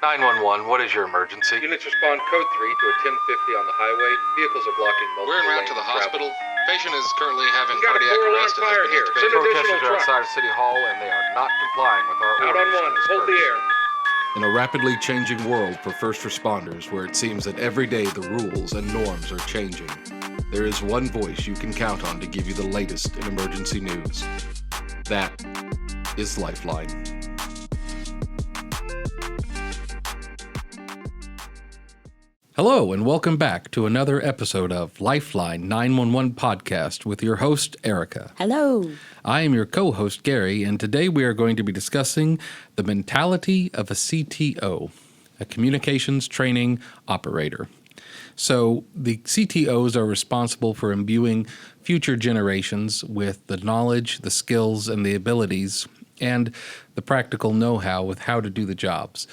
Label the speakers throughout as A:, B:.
A: 911, what is your emergency?
B: Units respond code 3 to a 1050 on the highway. Vehicles are blocking multiple
C: We're en route
B: lanes
C: to the
B: of travel.
C: hospital. Patient is currently having
B: We've got a
C: cardiac
B: 4-alarm
C: arrest and has
B: fire
C: been
B: here.
C: intubated.
B: Send
A: Protesters
B: additional
A: are outside
B: trucks.
A: of City Hall and they are not complying with our
B: Out on
A: orders
B: 1,
A: to
B: hold the
A: disperse.
B: air.
D: In a rapidly changing world for first responders where it seems that every day the rules and norms are changing, there is one voice you can count on to give you the latest in emergency news. That is Lifeline. Hello, and welcome back to another episode of Lifeline 911 Podcast with your host, Erica.
E: Hello.
D: I am your co-host, Gary, and today we are going to be discussing the mentality of a CTO, a communications training operator. So the CTOs are responsible for imbuing future generations with the knowledge, the skills, and the abilities, and the practical know-how with how to do the jobs.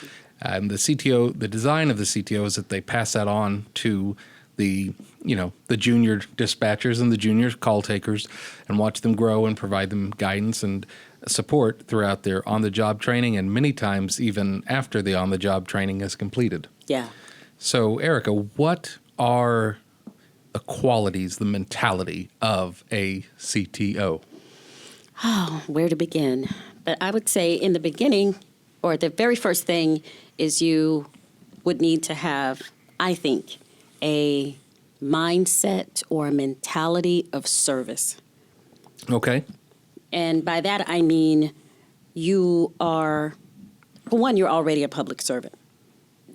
D: And the CTO, the design of the CTO is that they pass that on to the junior dispatchers and the junior call takers and watch them grow and provide them guidance and support throughout their on-the-job training and many times even after the on-the-job training is completed.
E: Yeah.
D: So, Erica, what are the qualities, the mentality of a CTO?
E: Oh, where to begin? But I would say in the beginning, or the very first thing, is you would need to have, I think, a mindset or a mentality of service.
D: Okay.
E: And by that, I mean you are, for one, you're already a public servant.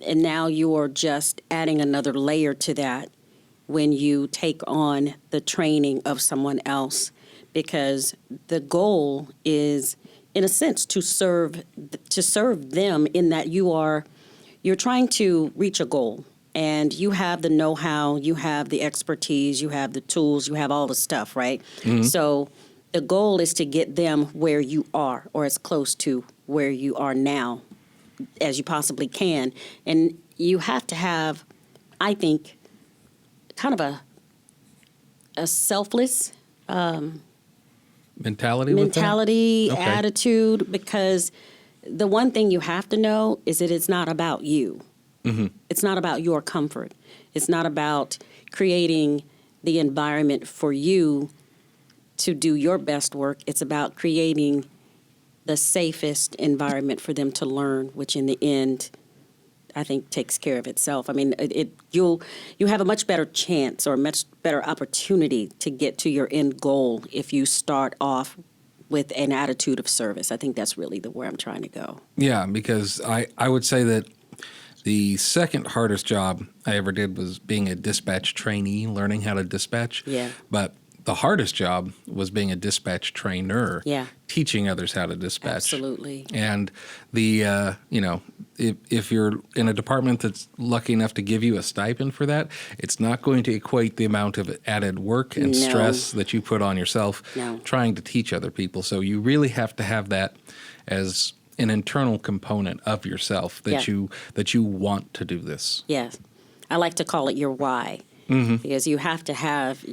E: And now you're just adding another layer to that when you take on the training of someone else, because the goal is, in a sense, to serve them in that you're trying to reach a goal, and you have the know-how, you have the expertise, you have the tools, you have all the stuff, right? Mm-hmm. So the goal is to get them where you are, or as close to where you are now as you possibly can. And you have to have, I think, kind of a selfless mentality,
D: Okay.
E: attitude, because the one thing you have to know is that it's not about you. Mm-hmm. It's not about your comfort. It's not about creating the environment for you to do your best work. It's about creating the safest environment for them to learn, which in the end, I think, takes care of itself. I mean, you'll have a much better chance or a much better opportunity to get to your end goal if you start off with an attitude of service. I think that's really where I'm trying to go.
D: Yeah, because I would say that the second hardest job I ever did was being a dispatch trainee, learning how to dispatch. Yeah. But the hardest job was being a dispatch trainer, teaching others how to dispatch.
E: Absolutely.
D: And the, if you're in a department that's lucky enough to give you a stipend for that, it's not going to equate the amount of added work and stress that you put on yourself trying to teach other people. So you really have to have that as an internal component of yourself that you want to do this.
E: Yes. I like to call it your why, because you have to have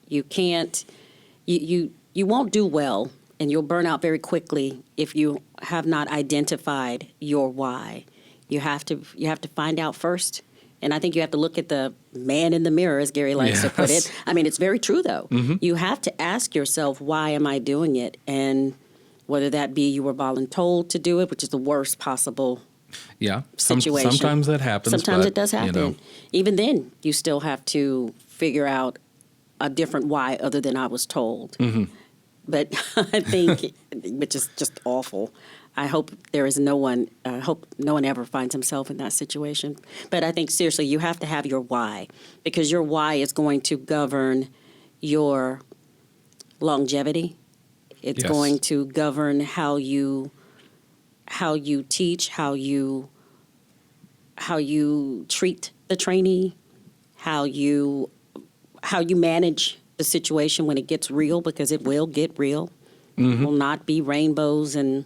E: You can't, you won't do well, and you'll burn out very quickly if you have not identified your why. You have to find out first, and I think you have to look at the man in the mirror, as Gary likes to put it. I mean, it's very true, though. Mm-hmm. You have to ask yourself, why am I doing it? And whether that be you were voluntold to do it, which is the worst possible situation.
D: Sometimes that happens.
E: Sometimes it does happen. Even then, you still have to figure out a different why other than I was told. Mm-hmm. But I think, which is just awful. I hope no one ever finds himself in that situation. But I think, seriously, you have to have your why, because your why is going to govern your longevity. It's going to govern how you teach, how you treat the trainee, how you manage the situation when it gets real, because it will get real. Mm-hmm. It will not be rainbows and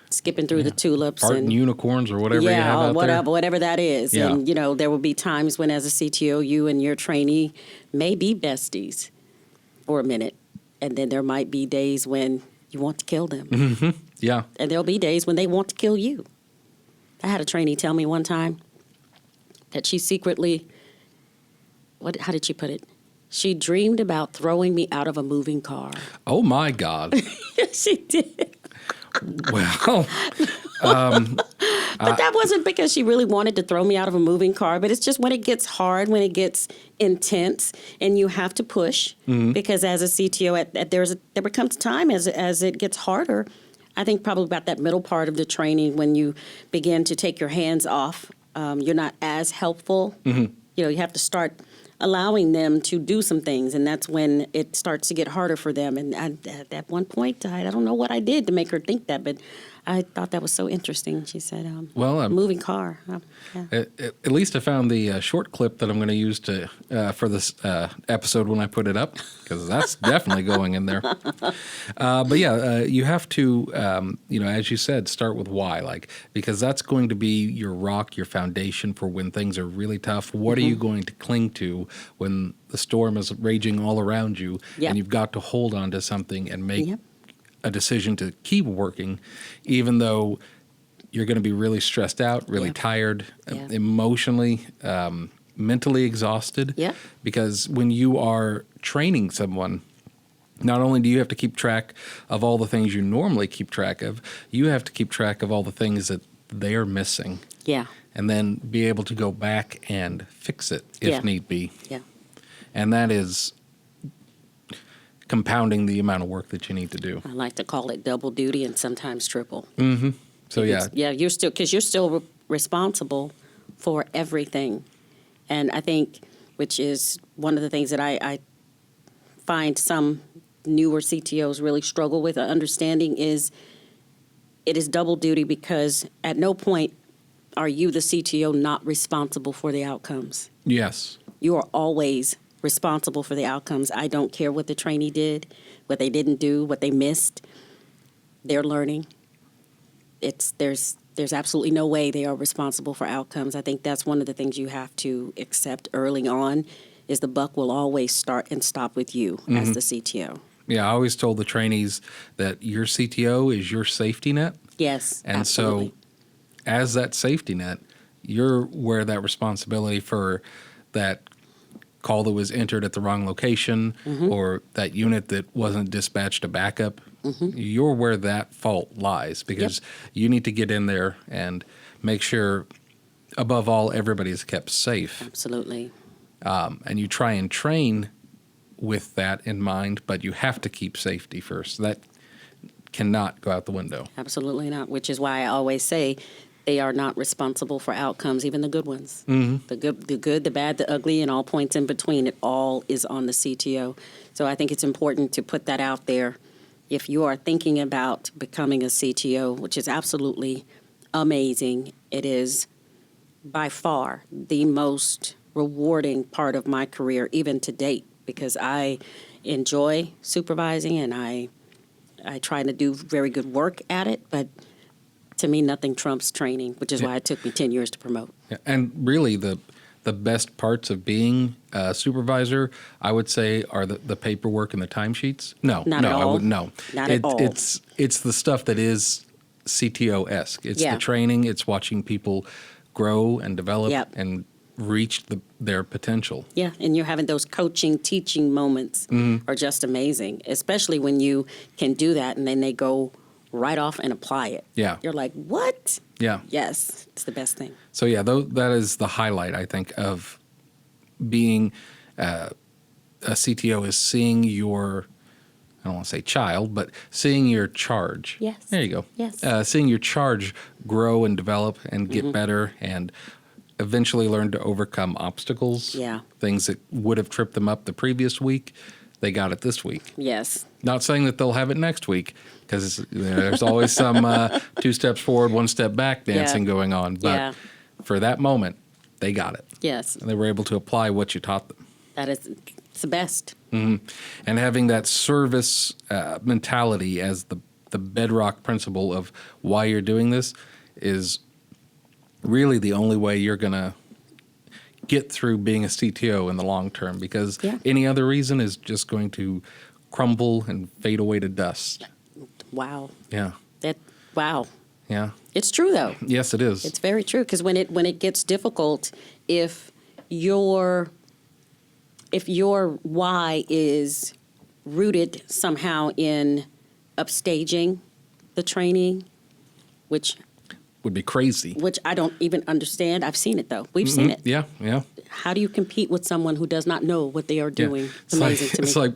E: skipping through the tulips.
D: Art and unicorns or whatever you have out there.
E: Whatever that is. Yeah. And, there will be times when, as a CTO, you and your trainee may be besties for a minute. And then there might be days when you want to kill them.
D: Mm-hmm. Yeah.
E: And there'll be days when they want to kill you. I had a trainee tell me one time that she secretly, how did she put it? She dreamed about throwing me out of a moving car.
D: Oh my God.
E: She did.
D: Well,
E: But that wasn't because she really wanted to throw me out of a moving car, but it's just when it gets hard, when it gets intense, and you have to push, because as a CTO, there becomes time as it gets harder. I think probably about that middle part of the training when you begin to take your hands off, you're not as helpful. You know, you have to start allowing them to do some things, and that's when it starts to get harder for them. And at one point, I don't know what I did to make her think that, but I thought that was so interesting. She said, moving car. Yeah.
D: at least I found the short clip that I'm going to use for this episode when I put it up, because that's definitely going in there. But yeah, you have to, as you said, start with why, because that's going to be your rock, your foundation for when things are really tough. What are you going to cling to when the storm is raging all around you, and you've got to hold on to something and make a decision to keep working, even though you're going to be really stressed out, really tired, emotionally, mentally exhausted.
E: Yeah.
D: Because when you are training someone, not only do you have to keep track of all the things you normally keep track of, you have to keep track of all the things that they are missing.
E: Yeah.
D: And then be able to go back and fix it if need be.
E: Yeah.
D: And that is compounding the amount of work that you need to do.
E: I like to call it double duty and sometimes triple.
D: So
E: You're still responsible for everything. And I think, which is one of the things that I find some newer CTOs really struggle with understanding, is it is double duty, because at no point are you, the CTO, not responsible for the outcomes.
D: Yes.
E: You are always responsible for the outcomes. I don't care what the trainee did, what they didn't do, what they missed. They're learning. There's absolutely no way they are responsible for outcomes. I think that's one of the things you have to accept early on, is the buck will always start and stop with you as the CTO.
D: Yeah, I always told the trainees that your CTO is your safety net.
E: Yes,
D: and
E: absolutely.
D: so as that safety net, you're where that responsibility for that call that was entered at the wrong location, or that unit that wasn't dispatched a backup, you're where that fault lies, because you need to get in there and make sure, above all, everybody's kept safe.
E: Absolutely.
D: And you try and train with that in mind, but you have to keep safety first. That cannot go out the window.
E: Absolutely not, which is why I always say they are not responsible for outcomes, even the good ones. The good, the bad, the ugly, and all points in between. It all is on the CTO. So I think it's important to put that out there. If you are thinking about becoming a CTO, which is absolutely amazing, it is by far the most rewarding part of my career, even to date, because I enjoy supervising and I try to do very good work at it, but to me, nothing trumps training, which is why it took me 10 years to promote.
D: Yeah, and really, the best parts of being a supervisor, I would say, are the paperwork and the timesheets.
E: Not at all.
D: I wouldn't. No,
E: Not at all.
D: It's the stuff that is CTO-esque. It's the training. It's watching people grow and develop and reach their potential.
E: Yeah, and you're having those coaching, teaching moments are just amazing, especially when you can do that and then they go right off and apply it. Yeah. You're like, what?
D: Yeah.
E: Yes, it's the best thing.
D: So, yeah, that is the highlight, I think, of being a CTO, is seeing your, I don't want to say child, but seeing your charge.
E: Yes.
D: There you go.
E: Yes.
D: Seeing your charge grow and develop and get better and eventually learn to overcome obstacles.
E: Yeah.
D: Things that would have tripped them up the previous week, they got it this week.
E: Yes.
D: Not saying that they'll have it next week, because there's always some 2 steps forward, 1 step back dancing going on. But for that moment, they got it.
E: Yes.
D: And they were able to apply what you taught them.
E: It's the best.
D: And having that service mentality as the bedrock principle of why you're doing this is really the only way you're going to get through being a CTO in the long term, because any other reason is just going to crumble and fade away to dust.
E: Wow.
D: Yeah.
E: Wow.
D: Yeah.
E: It's true, though.
D: Yes, it is.
E: It's very true, because when it gets difficult, if your why is rooted somehow in upstaging the training, which
D: Would be crazy.
E: I don't even understand. I've seen it, though. We've seen it.
D: Yeah, yeah.
E: How do you compete with someone who does not know what they are doing? It's amazing to me.
D: It's like,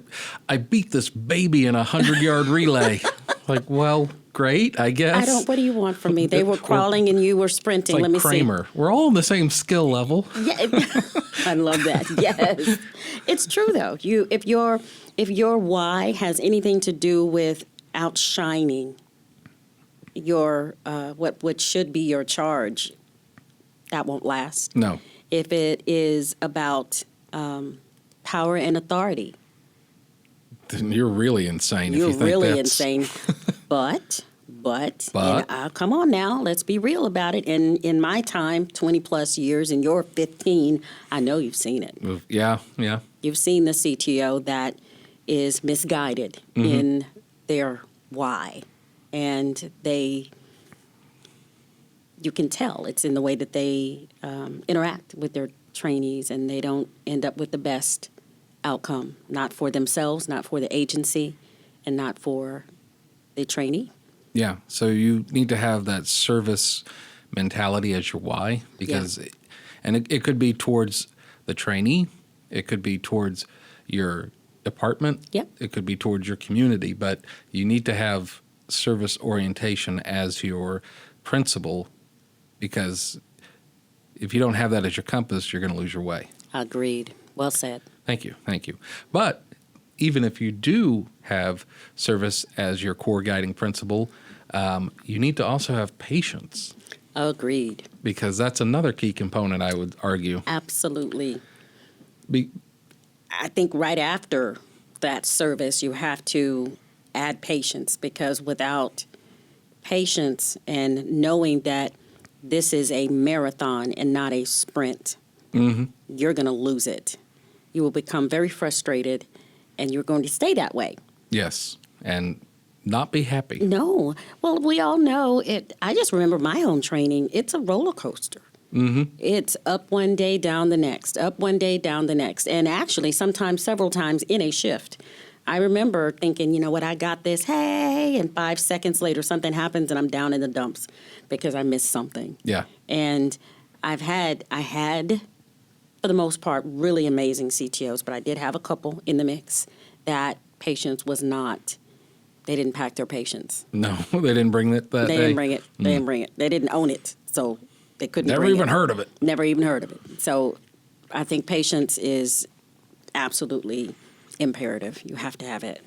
D: I beat this baby in a 100-yard relay. Like, well, great, I guess.
E: What do you want from me? They were crawling and you were sprinting.
D: It's like
E: Let me
D: Kramer. We're all on the same skill level.
E: see. Yeah, I love that. Yes. It's true, though. If your why has anything to do with outshining your what should be your charge, that won't last.
D: No.
E: If it is about power and authority,
D: Then you're really insane if
E: you're
D: you think
E: really
D: that's...
E: insane. But come on now, let's be real about it. And in my time, 20 plus years, and you're 15, I know you've seen it.
D: Yeah, yeah.
E: You've seen the CTO that is misguided in their why. And you can tell it's in the way that they interact with their trainees, and they don't end up with the best outcome, not for themselves, not for the agency, and not for the trainee.
D: Yeah, so you need to have that service mentality as your why, because, it could be towards the trainee, it could be towards your department, it could be towards your community, but you need to have service orientation as your principle, because if you don't have that as your compass, you're going to lose your way.
E: Agreed. Well said.
D: Thank you. But even if you do have service as your core guiding principle, you need to also have patience.
E: Agreed.
D: Because that's another key component, I would argue.
E: Absolutely. I think right after that service, you have to add patience, because without patience and knowing that this is a marathon and not a sprint, you're going to lose it. You will become very frustrated, and you're going to stay that way.
D: Yes, and not be happy.
E: No. Well, we all know it. I just remember my own training. It's a roller coaster. It's up one day, down the next, up one day, down the next. And actually, sometimes, several times in a shift. I remember thinking, you know what, I got this, hey, and 5 seconds later something happens and I'm down in the dumps because I missed something.
D: Yeah.
E: And I had, for the most part, really amazing CTOs, but I did have a couple in the mix that patience was not, they didn't pack their patience.
D: No, they didn't bring it that day?
E: They didn't bring it. They didn't bring it. They didn't own it, so they couldn't
D: Never
E: bring it.
D: even heard of it.
E: Never even heard of it. So I think patience is absolutely imperative. You have to have it.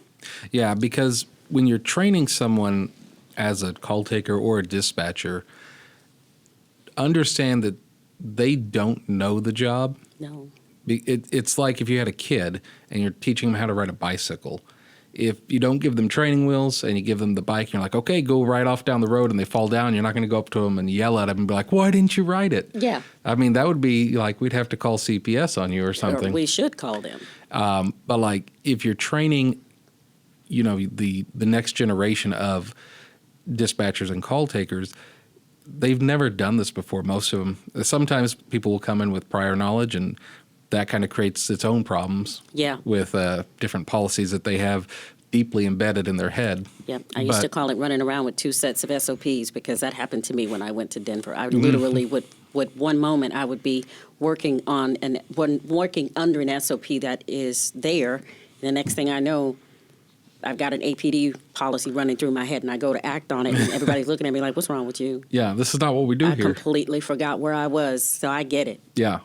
D: Yeah, because when you're training someone as a call taker or a dispatcher, understand that they don't know the job.
E: No.
D: It's like if you had a kid and you're teaching them how to ride a bicycle. If you don't give them training wheels and you give them the bike, and you're like, okay, go right off down the road, and they fall down, you're not going to go up to them and yell at them and be like, why didn't you ride it?
E: Yeah.
D: I mean, that would be like we'd have to call CPS on you or something.
E: Or we should call them.
D: But like if you're training, the next generation of dispatchers and call takers, they've never done this before, most of them. Sometimes people will come in with prior knowledge, and that kind of creates its own problems.
E: Yeah.
D: With different policies that they have deeply embedded in their head.
E: Yeah, I used to call it running around with 2 sets of SOPs, because that happened to me when I went to Denver. I literally would one moment I would be working on working under an SOP that is there. And the next thing I know, I've got an APD policy running through my head, and I go to act on it, and everybody's looking at me like, what's wrong with you?
D: Yeah, this is not what we do
E: I
D: here.
E: completely forgot where I was, so I get it.
D: Yeah,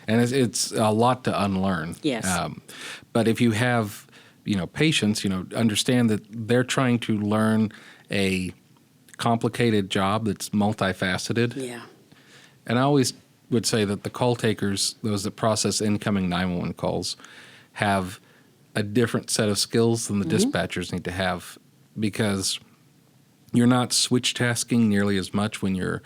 D: and it's a lot to unlearn.
E: Yes.
D: But if you have, patience, understand that they're trying to learn a complicated job that's multifaceted.
E: Yeah.
D: And I always would say that the call takers, those that process incoming 911 calls, have a different set of skills than the dispatchers need to have, because you're not switch tasking nearly as much when you're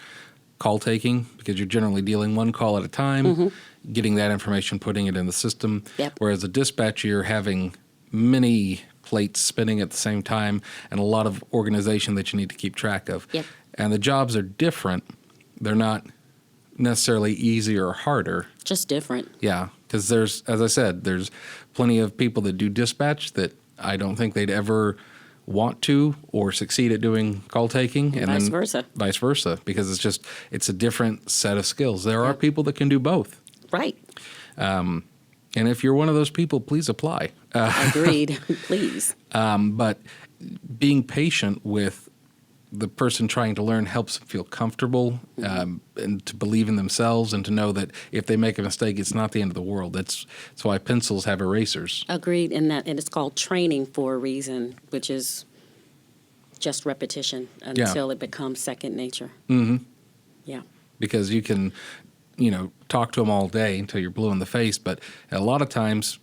D: call taking, because you're generally dealing one call at a time, getting that information, putting it in the system.
E: Yep.
D: Whereas a dispatcher, you're having many plates spinning at the same time and a lot of organization that you need to keep track of.
E: Yep.
D: And the jobs are different. They're not necessarily easier or harder.
E: Just different.
D: Yeah, because there's, as I said, there's plenty of people that do dispatch that I don't think they'd ever want to or succeed at doing call taking, and
E: Vice
D: then
E: versa.
D: vice versa, because it's a different set of skills. There are people that can do both,
E: Right.
D: and if you're one of those people, please apply.
E: Agreed. Please.
D: But being patient with the person trying to learn helps them feel comfortable, and to believe in themselves, and to know that if they make a mistake, it's not the end of the world. That's why pencils have erasers.
E: Agreed. And it's called training for a reason, which is just repetition until it becomes second nature.
D: Mm-hmm.
E: Yeah.
D: Because you can, talk to them all day until you're blue in the face, but a lot of times,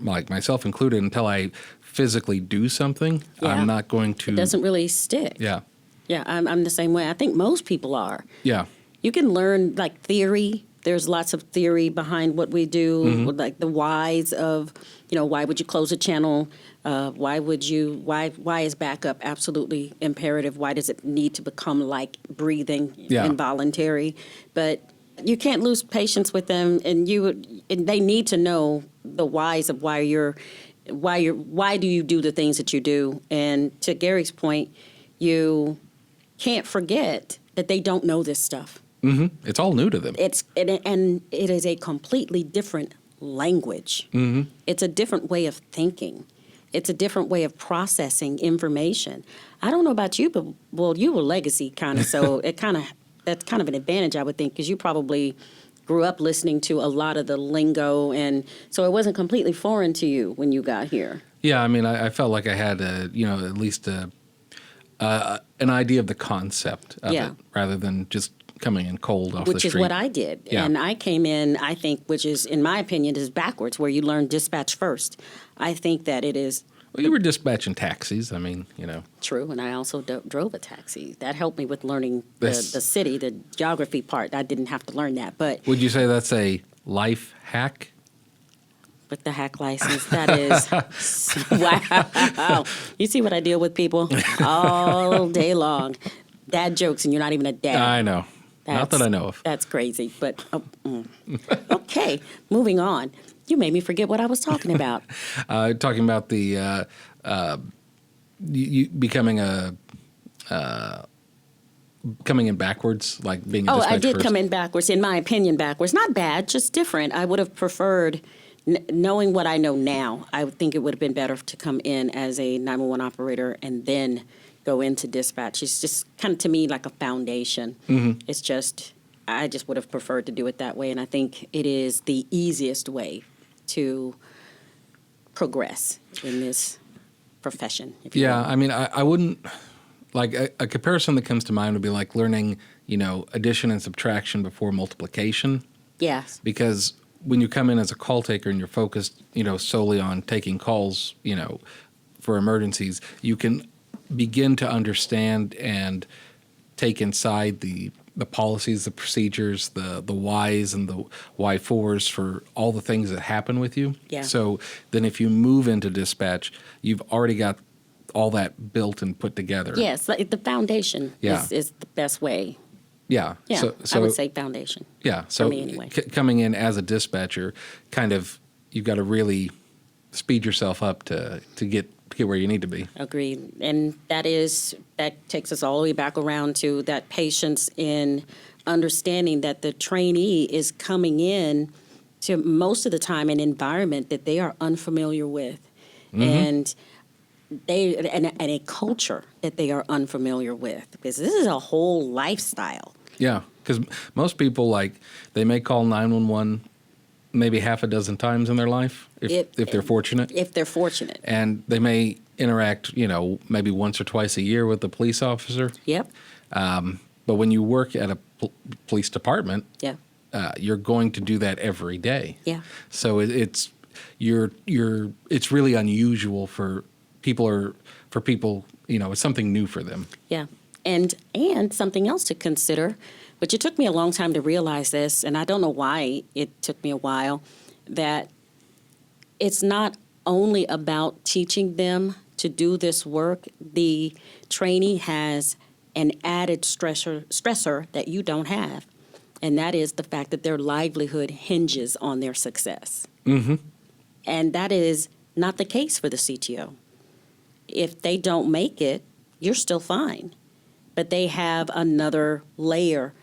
D: like myself included, until I physically do something,
E: Yeah.
D: I'm not going to.
E: It doesn't really stick.
D: Yeah.
E: Yeah, I'm the same way. I think most people are.
D: Yeah.
E: You can learn like theory. There's lots of theory behind what we do, like the whys of, why would you close a channel? Why is backup absolutely imperative? Why does it need to become like breathing, involuntary? But you can't lose patience with them, and they need to know the whys of why do you do the things that you do. And to Gary's point, you can't forget that they don't know this stuff.
D: Mm-hmm. It's all new to them.
E: And it is a completely different language.
D: Mm-hmm.
E: It's a different way of thinking. It's a different way of processing information. I don't know about you, but you were legacy kind of, so that's kind of an advantage, I would think, because you probably grew up listening to a lot of the lingo, and so it wasn't completely foreign to you when you got here.
D: Yeah, I mean, I felt like I had at least an idea of the concept of it, rather than just coming in cold off the street.
E: Which is what I did.
D: Yeah.
E: And I came in, I think, which is, in my opinion, is backwards, where you learn dispatch first. I think that it is
D: Well, you were dispatching taxis. I mean,
E: true, and I also drove a taxi. That helped me with learning the city, the geography part. I didn't have to learn that, but
D: Would you say that's a life hack?
E: with the hack license, that is, wow. You see what I deal with people all day long. Dad jokes, and you're not even a dad.
D: I know. Not that I know of.
E: That's crazy, but okay, moving on. You made me forget what I was talking about.
D: Talking about the you becoming coming in backwards, like being a dispatch
E: I did
D: first.
E: come in backwards, in my opinion, backwards. Not bad, just different. I would have preferred, knowing what I know now, I would think it would have been better to come in as a 911 operator and then go into dispatch. It's just kind of, to me, like a foundation.
D: Mm-hmm.
E: It's just, I just would have preferred to do it that way, and I think it is the easiest way to progress in this profession. If you will.
D: I mean, I wouldn't, like, a comparison that comes to mind would be like learning, addition and subtraction before multiplication.
E: Yes.
D: Because when you come in as a call taker and you're focused, solely on taking calls, for emergencies, you can begin to understand and take inside the policies, the procedures, the whys and the why fors for all the things that happen with you.
E: Yeah.
D: So then if you move into dispatch, you've already got all that built and put together.
E: Yes, like the foundation is the best way.
D: Yeah.
E: Yeah,
D: So
E: I would say foundation.
D: Yeah. So
E: for me anyway.
D: Coming in as a dispatcher, kind of, you've got to really speed yourself up to get where you need to be.
E: Agreed. And that takes us all the way back around to that patience in understanding that the trainee is coming in to, most of the time, an environment that they are unfamiliar with.
D: Mm-hmm.
E: And and a culture that they are unfamiliar with, because this is a whole lifestyle.
D: Yeah, because most people, they may call 911 maybe half a dozen times in their life, if they're fortunate.
E: If they're fortunate.
D: And they may interact, maybe once or twice a year with the police officer.
E: Yep.
D: But when you work at a police department,
E: Yeah.
D: You're going to do that every day.
E: Yeah.
D: So it's really unusual for people, it's something new for them.
E: Yeah. And something else to consider, but it took me a long time to realize this, and I don't know why it took me a while, that it's not only about teaching them to do this work. The trainee has an added stressor that you don't have, and that is the fact that their livelihood hinges on their success.
D: Mm-hmm.
E: And that is not the case for the CTO. If they don't make it, you're still fine. But they have another layer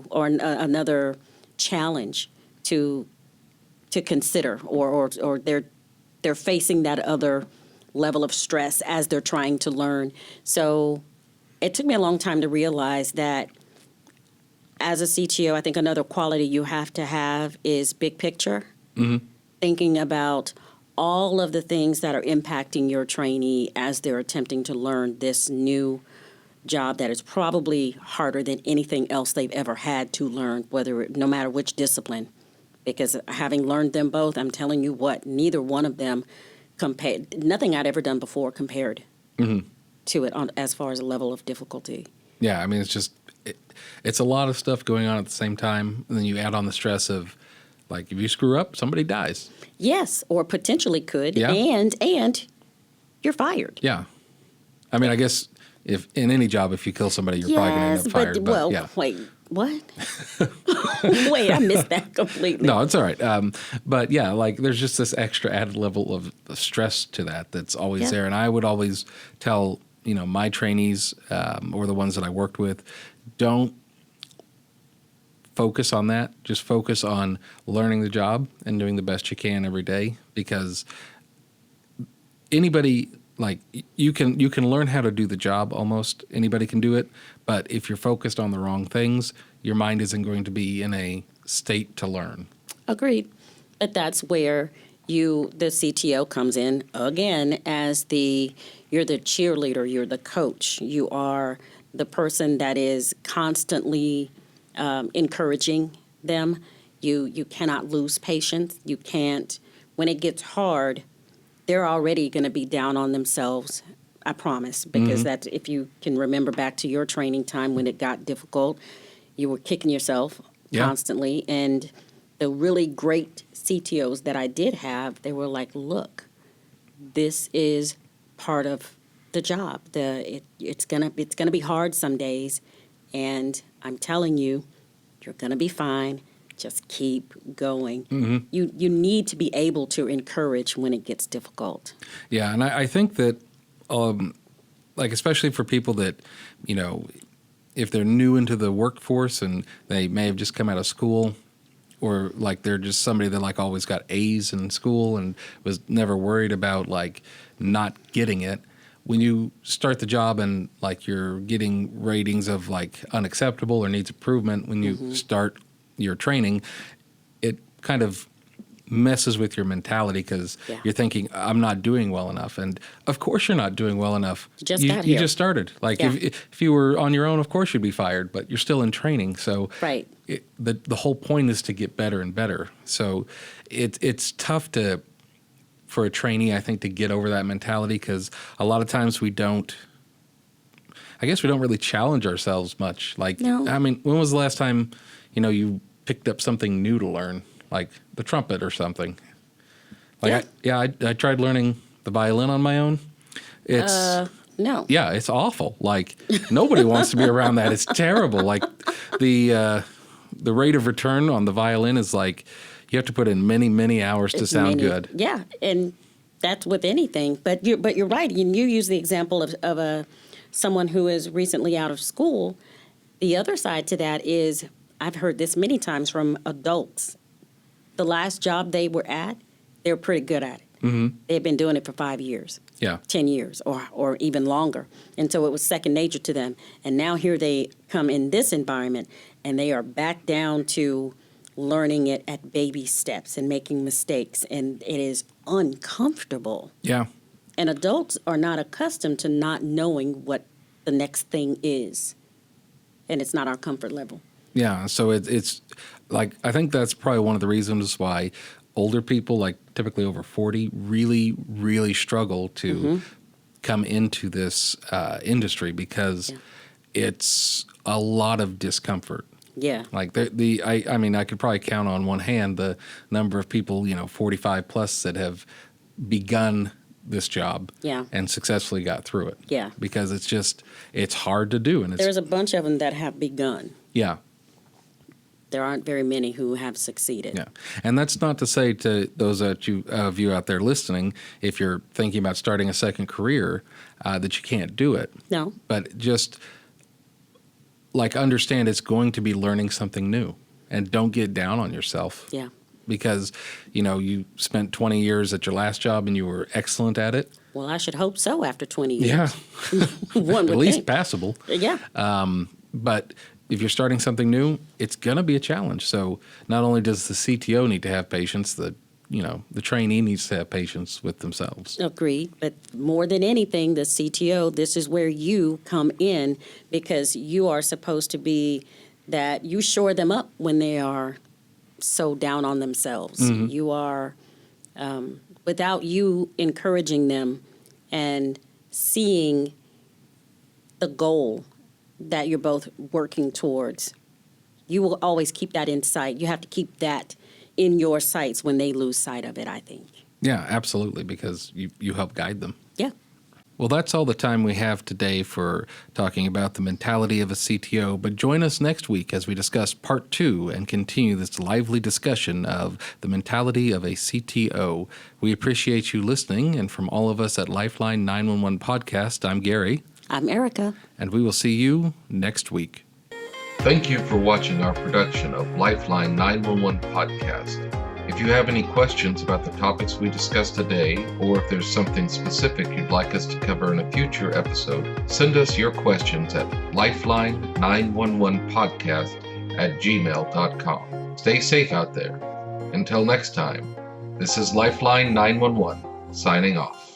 E: or another challenge to consider, or they're facing that other level of stress as they're trying to learn. So it took me a long time to realize that as a CTO, I think another quality you have to have is big picture, thinking about all of the things that are impacting your trainee as they're attempting to learn this new job that is probably harder than anything else they've ever had to learn, no matter which discipline. Because having learned them both, I'm telling you what, neither one of them nothing I'd ever done before compared to it as far as a level of difficulty.
D: Yeah, I mean, it's a lot of stuff going on at the same time, and then you add on the stress of, like, if you screw up, somebody dies.
E: Yes, or potentially could,
D: Yeah.
E: and you're fired.
D: Yeah. I mean, I guess if in any job, if you kill somebody, you're probably going to end up fired. But yeah.
E: Wait, what? Wait, I missed that completely.
D: No, it's all right. But yeah, like there's just this extra added level of stress to that's always there. And I would always tell, my trainees or the ones that I worked with, don't focus on that. Just focus on learning the job and doing the best you can every day, because anybody, like, you can learn how to do the job. Almost anybody can do it. But if you're focused on the wrong things, your mind isn't going to be in a state to learn.
E: Agreed. But that's where the CTO comes in again as you're the cheerleader, you're the coach, you are the person that is constantly encouraging them. You cannot lose patience. You can't, when it gets hard, they're already going to be down on themselves, I promise, because that's, if you can remember back to your training time when it got difficult, you were kicking yourself constantly. And the really great CTOs that I did have, they were like, look, this is part of the job. It's gonna be hard some days, and I'm telling you, you're gonna be fine. Just keep going. You need to be able to encourage when it gets difficult.
D: Yeah, and I think that, like, especially for people that, if they're new into the workforce and they may have just come out of school, or like they're just somebody that like always got A's in school and was never worried about like not getting it. When you start the job and like you're getting ratings of like unacceptable or needs improvement, when you start your training, it kind of messes with your mentality, because you're thinking, I'm not doing well enough. And of course you're not doing well enough. You just started. Like if you were on your own, of course you'd be fired, but you're still in training. So the whole point is to get better and better. So it's tough for a trainee, I think, to get over that mentality, because a lot of times we don't really challenge ourselves much. Like,
E: No.
D: I mean, when was the last time, you picked up something new to learn, like the trumpet or something? Like, I tried learning the violin on my own. It's
E: no.
D: Yeah, it's awful. Like, nobody wants to be around that. It's terrible. Like, the rate of return on the violin is like, you have to put in many, many hours to sound good.
E: Yeah, and that's with anything. But you're right. And you use the example of someone who is recently out of school. The other side to that is, I've heard this many times from adults. The last job they were at, they were pretty good at it. They've been doing it for 5 years, 10 years, or even longer. And so it was second nature to them. And now here they come in this environment, and they are back down to learning it at baby steps and making mistakes. And it is uncomfortable. Yeah. And adults are not accustomed to not knowing what the next thing is. And it's not our comfort level.
D: Yeah, so it's like, I think that's probably one of the reasons why older people, like typically over 40, really, really struggle to come into this industry, because it's a lot of discomfort. Yeah. Like I mean, I could probably count on one hand the number of people, 45 plus, that have begun this job
E: Yeah.
D: and successfully got through it.
E: Yeah.
D: Because it's hard to do. And
E: There's a bunch of them that have begun.
D: yeah.
E: There aren't very many who have succeeded.
D: Yeah. And that's not to say to those of you out there listening, if you're thinking about starting a second career, that you can't do it.
E: No.
D: But just like understand it's going to be learning something new, and don't get down on yourself.
E: Yeah.
D: Because, you spent 20 years at your last job and you were excellent at it.
E: Well, I should hope so after 20 years.
D: Yeah.
E: One would
D: At least
E: think.
D: passable.
E: Yeah.
D: But if you're starting something new, it's going to be a challenge. So not only does the CTO need to have patience, the trainee needs to have patience with themselves.
E: Agreed. But more than anything, the CTO, this is where you come in, because you are supposed to be that you shore them up when they are so down on themselves.
D: Mm-hmm.
E: You are, without you encouraging them and seeing the goal that you're both working towards, you will always keep that in sight. You have to keep that in your sights when they lose sight of it, I think.
D: Yeah, absolutely, because you help guide them.
E: Yeah.
D: Well, that's all the time we have today for talking about the mentality of a CTO, but join us next week as we discuss part 2 and continue this lively discussion of the mentality of a CTO. We appreciate you listening, and from all of us at Lifeline 911 Podcast, I'm Gary.
E: I'm Erica.
D: And we will see you next week.
B: Thank you for watching our production of Lifeline 911 Podcast. If you have any questions about the topics we discussed today, or if there's something specific you'd like us to cover in a future episode, send us your questions at lifeline911podcast@gmail.com. Stay safe out there. Until next time, this is Lifeline 911 signing off.